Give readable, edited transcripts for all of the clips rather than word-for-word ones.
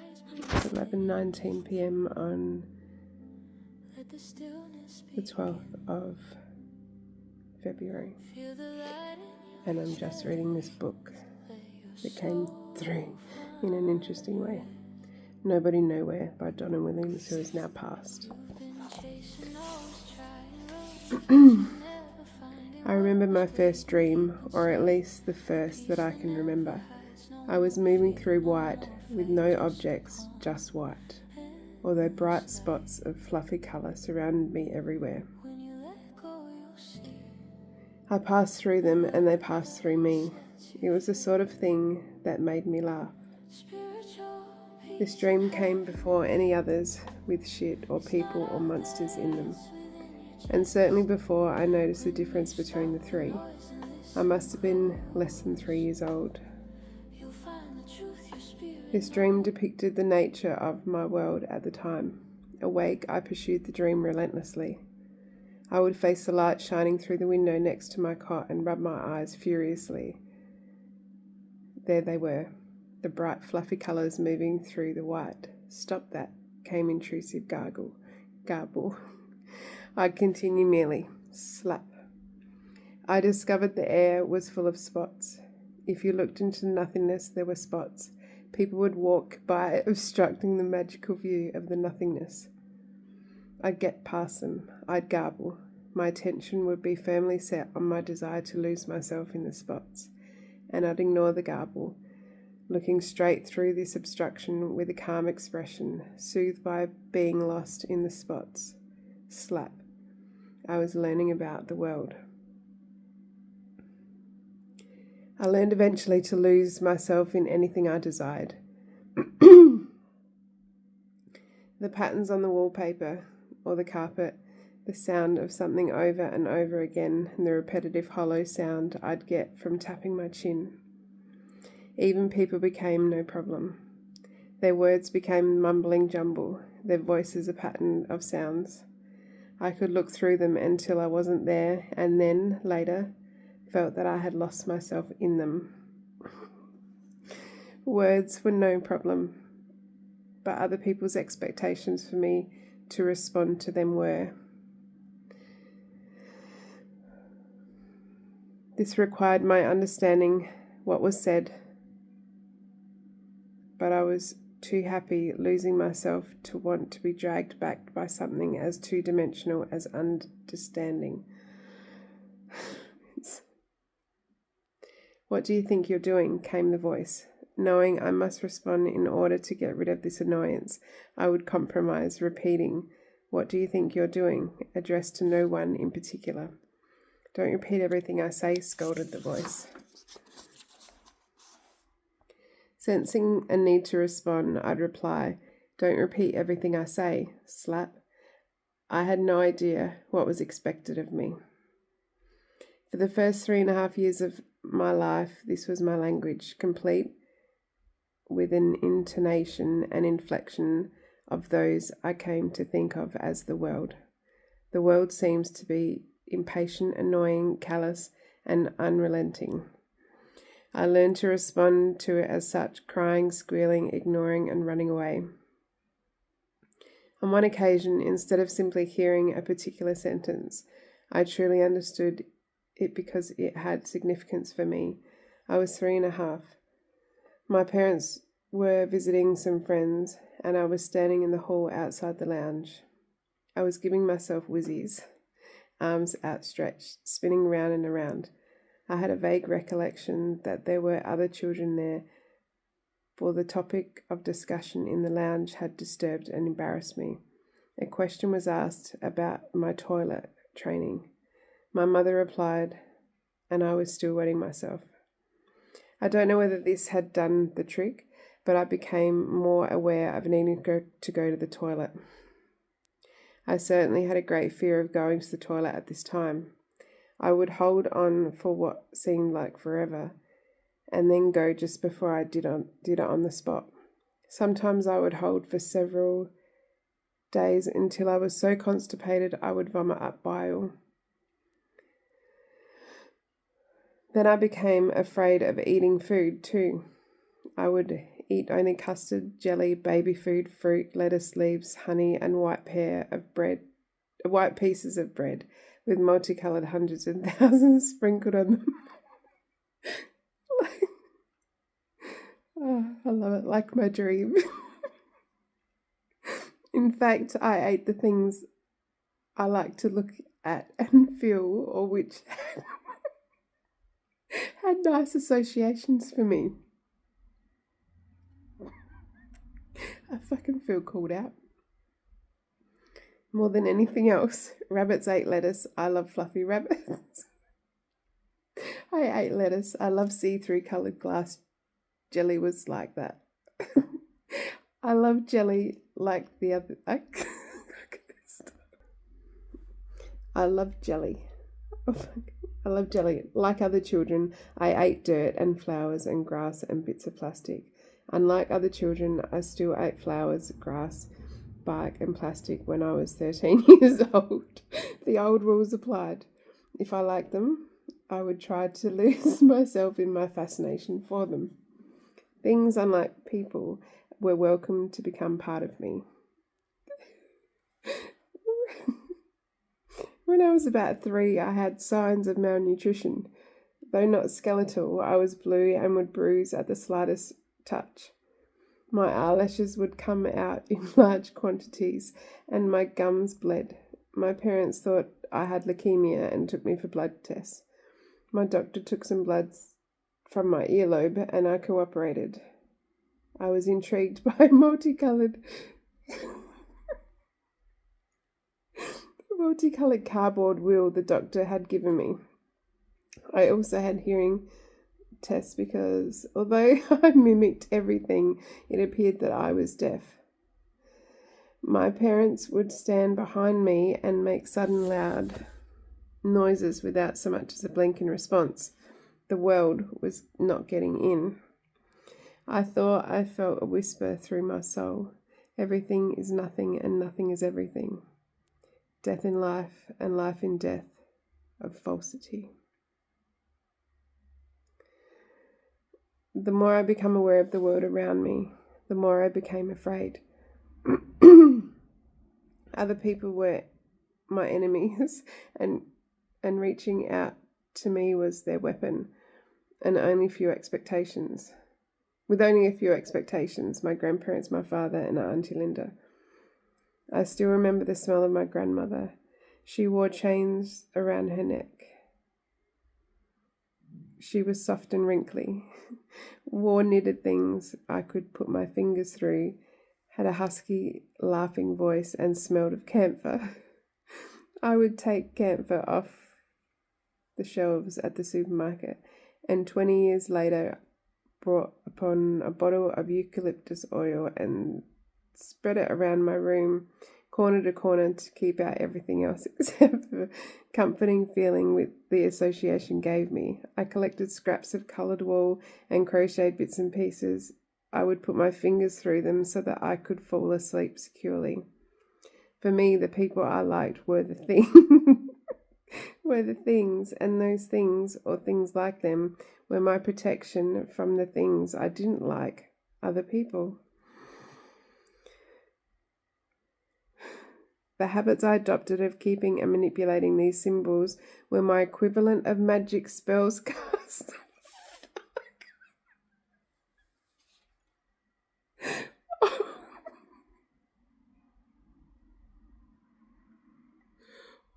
It's 11:19 p.m. on the 12th of February, and I'm just reading this book that came through in an interesting way. Nobody Nowhere by Donna Williams, who is now passed. I remember my first dream, or at least the first that I can remember. I was moving through white, with no objects, just white, although bright spots of fluffy colour surrounded me everywhere. I passed through them and they passed through me. It was the sort of thing that made me laugh. This dream came before any others with shit or people or monsters in them, and certainly before I noticed the difference between the three. I must have been less than 3 years old. This dream depicted the nature of my world at the time. Awake, I pursued the dream relentlessly. I would face the light shining through the window next to my cot and rub my eyes furiously. There they were, the bright fluffy colours moving through the white. Stop that, came intrusive garble. I'd continue merely. Slap. I discovered the air was full of spots. If you looked into nothingness, there were spots. People would walk by, obstructing the magical view of the nothingness. I'd get past them. I'd garble. My attention would be firmly set on my desire to lose myself in the spots, and I'd ignore the garble, looking straight through this obstruction with a calm expression, soothed by being lost in the spots. Slap. I was learning about the world. I learned eventually to lose myself in anything I desired. The patterns on the wallpaper or the carpet, the sound of something over and over again, and the repetitive hollow sound I'd get from tapping my chin. Even people became no problem. Their words became mumbling jumble, their voices a pattern of sounds. I could look through them until I wasn't there, and then, later, felt that I had lost myself in them. Words were no problem, but other people's expectations for me to respond to them were. This required my understanding what was said, but I was too happy losing myself to want to be dragged back by something as two-dimensional as understanding. What do you think you're doing? Came the voice. Knowing I must respond in order to get rid of this annoyance, I would compromise, repeating, "What do you think you're doing?" addressed to no one in particular. "Don't repeat everything I say," scolded the voice. Sensing a need to respond, I'd reply, "Don't repeat everything I say." Slap. I had no idea what was expected of me. For the first 3.5 years of my life, this was my language, complete with an intonation and inflection of those I came to think of as the world. The world seems to be impatient, annoying, callous, and unrelenting. I learned to respond to it as such, crying, squealing, ignoring, and running away. On one occasion, instead of simply hearing a particular sentence, I truly understood it because it had significance for me. I was 3.5. My parents were visiting some friends, and I was standing in the hall outside the lounge. I was giving myself whizzies, arms outstretched, spinning round and around. I had a vague recollection that there were other children there, for the topic of discussion in the lounge had disturbed and embarrassed me. A question was asked about my toilet training. My mother replied, and I was still wetting myself. I don't know whether this had done the trick, but I became more aware of needing to go to the toilet. I certainly had a great fear of going to the toilet at this time. I would hold on for what seemed like forever, and then go just before I did it on the spot. Sometimes I would hold for several days until I was so constipated I would vomit up bile. Then I became afraid of eating food too. I would eat only custard, jelly, baby food, fruit, lettuce leaves, honey, and white pieces of bread with multicolored hundreds and thousands sprinkled on them. Oh, I love it, like my dream. In fact, I ate the things I like to look at and feel, or which had nice associations for me. I fucking feel called out. More than anything else, rabbits ate lettuce. I love fluffy rabbits. I ate lettuce. I love see-through coloured glass. Jelly was like that. I love jelly like the other... I love jelly. I love jelly. Like other children, I ate dirt and flowers and grass and bits of plastic. Unlike other children, I still ate flowers, grass, bark and plastic when I was 13 years old. The old rules applied. If I liked them, I would try to lose myself in my fascination for them. Things, unlike people, were welcome to become part of me. When I was about 3, I had signs of malnutrition. Though not skeletal, I was blue and would bruise at the slightest touch. My eyelashes would come out in large quantities and my gums bled. My parents thought I had leukemia and took me for blood tests. My doctor took some bloods from my earlobe and I cooperated. I was intrigued by multicolored cardboard wheel the doctor had given me. I also had hearing tests because although I mimicked everything, it appeared that I was deaf. My parents would stand behind me and make sudden loud noises without so much as a blink in response. The world was not getting in. I thought I felt a whisper through my soul. Everything is nothing and nothing is everything. Death in life and life in death of falsity. The more I become aware of the world around me, the more I became afraid. Other people were my enemies, and reaching out to me was their weapon, and only a few expectations. With only a few expectations, my grandparents, my father, and our Auntie Linda. I still remember the smell of my grandmother. She wore chains around her neck. She was soft and wrinkly, wore knitted things I could put my fingers through, had a husky, laughing voice, and smelled of camphor. I would take camphor off the shelves at the supermarket, and 20 years later brought upon a bottle of eucalyptus oil and spread it around my room, corner to corner, to keep out everything else except for comforting feeling with the association gave me. I collected scraps of coloured wool and crocheted bits and pieces. I would put my fingers through them so that I could fall asleep securely. For me, the people I liked were the things, and those things, or things like them, were my protection from the things I didn't like, other people. The habits I adopted of keeping and manipulating these symbols were my equivalent of magic spells cast.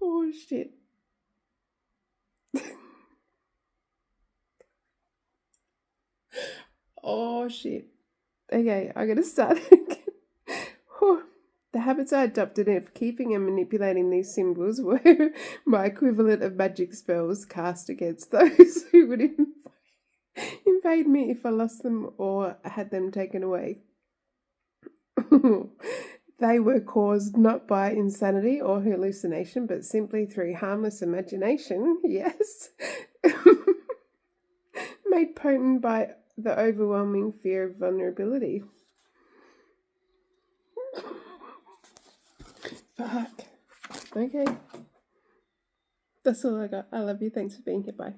Oh, shit. Oh, shit. Okay, I'm going to start again. The habits I adopted of keeping and manipulating these symbols were my equivalent of magic spells cast against those who would invade me if I lost them or had them taken away. They were caused not by insanity or hallucination, but simply through harmless imagination, yes, made potent by the overwhelming fear of vulnerability. Fuck. Okay. That's all I got. I love you. Thanks for being here. Bye.